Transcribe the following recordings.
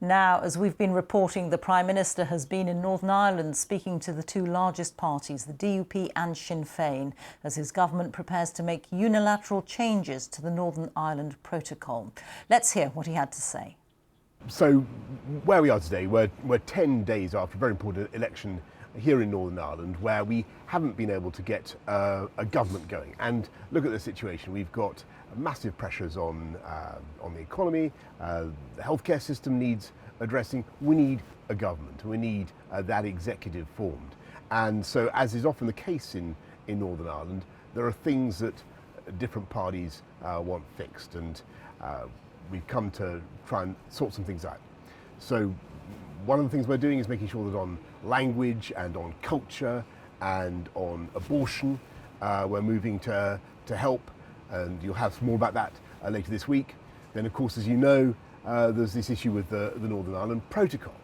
Now, as we've been reporting, the Prime Minister has been in Northern Ireland speaking to the two largest parties, the DUP and Sinn Féin, as his government prepares to make unilateral changes to the Northern Ireland Protocol. Let's hear what he had to say. So where we are today, we're 10 days after a very important election here in Northern Ireland, where we haven't been able to get a government going. And look at the situation. We've got massive pressures on the economy. The healthcare system needs addressing. We need a government. We need that executive formed. And so, as is often the case in Northern Ireland, there are things that different parties want fixed. And we've come to try and sort some things out. So one of the things we're doing is making sure that on language and on culture and on abortion, we're moving to help, and you'll have more about that later this week. Then, of course, as you know, there's this issue with the Northern Ireland Protocol.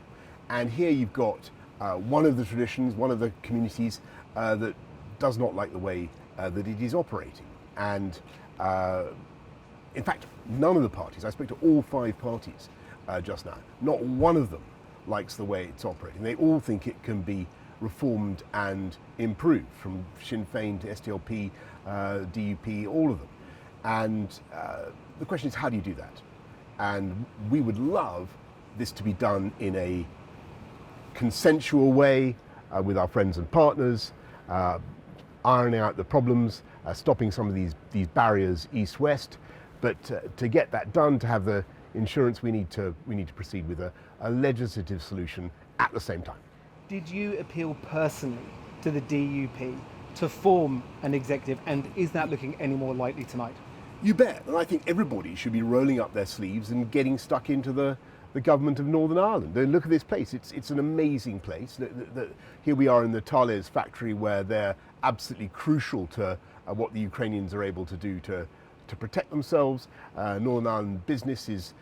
And here you've got one of the traditions, one of the communities that does not like the way that it is operating. And in fact, none of the parties, I spoke to all 5 parties just now, not one of them likes the way it's operating. They all think it can be reformed and improved, from Sinn Féin to SDLP, DUP, all of them. And the question is, how do you do that? And we would love this to be done in a consensual way with our friends and partners, ironing out the problems, stopping some of these barriers east-west. But to get that done, to have the insurance, we need to proceed with a legislative solution at the same time. Did you appeal personally to the DUP to form an executive, and is that looking any more likely tonight? You bet, and I think everybody should be rolling up their sleeves and getting stuck into the government of Northern Ireland. Look at this place, it's an amazing place. Here we are in the Thales factory, where they're absolutely crucial to what the Ukrainians are able to do to protect themselves. Northern Ireland business is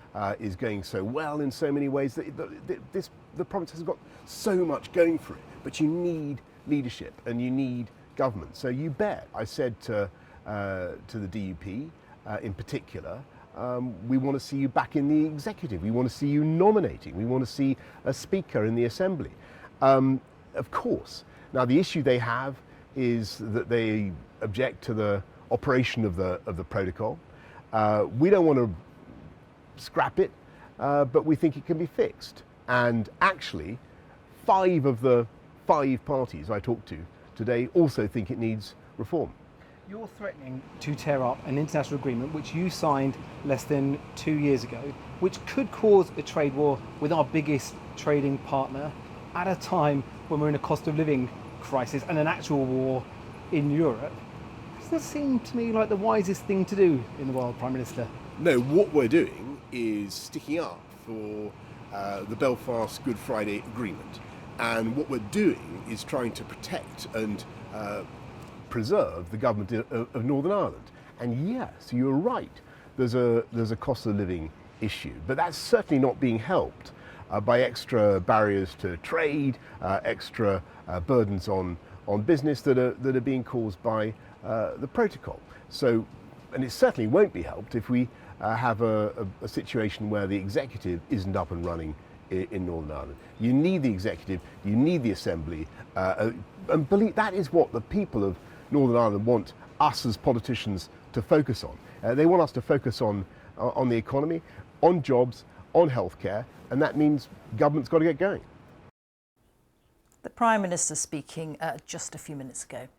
going so well in so many ways. The province has got so much going for it, but you need leadership and you need government. So you bet, I said to the DUP in particular, we want to see you back in the executive. We want to see you nominating. We want to see a speaker in the assembly. Of course. Now the issue they have is that they object to the operation of the protocol. We don't want to scrap it, but we think it can be fixed. And actually, 5 of the 5 parties I talked to today also think it needs reform. You're threatening to tear up an international agreement which you signed less than 2 years ago, which could cause a trade war with our biggest trading partner at a time when we're in a cost of living crisis and an actual war in Europe. Does that seem to me like the wisest thing to do in the world, Prime Minister? No, what we're doing is sticking up for the Belfast Good Friday Agreement. And what we're doing is trying to protect and preserve the government of Northern Ireland. And yes, you're right, there's a cost of living issue, but that's certainly not being helped by extra barriers to trade, extra burdens on business that are being caused by the protocol. So, and it certainly won't be helped if we have a situation where the executive isn't up and running in Northern Ireland. You need the executive, you need the assembly, and believe that is what the people of Northern Ireland want us as politicians to focus on. They want us to focus on the economy, on jobs, on healthcare, and that means government's got to get going. The Prime Minister speaking just a few minutes ago.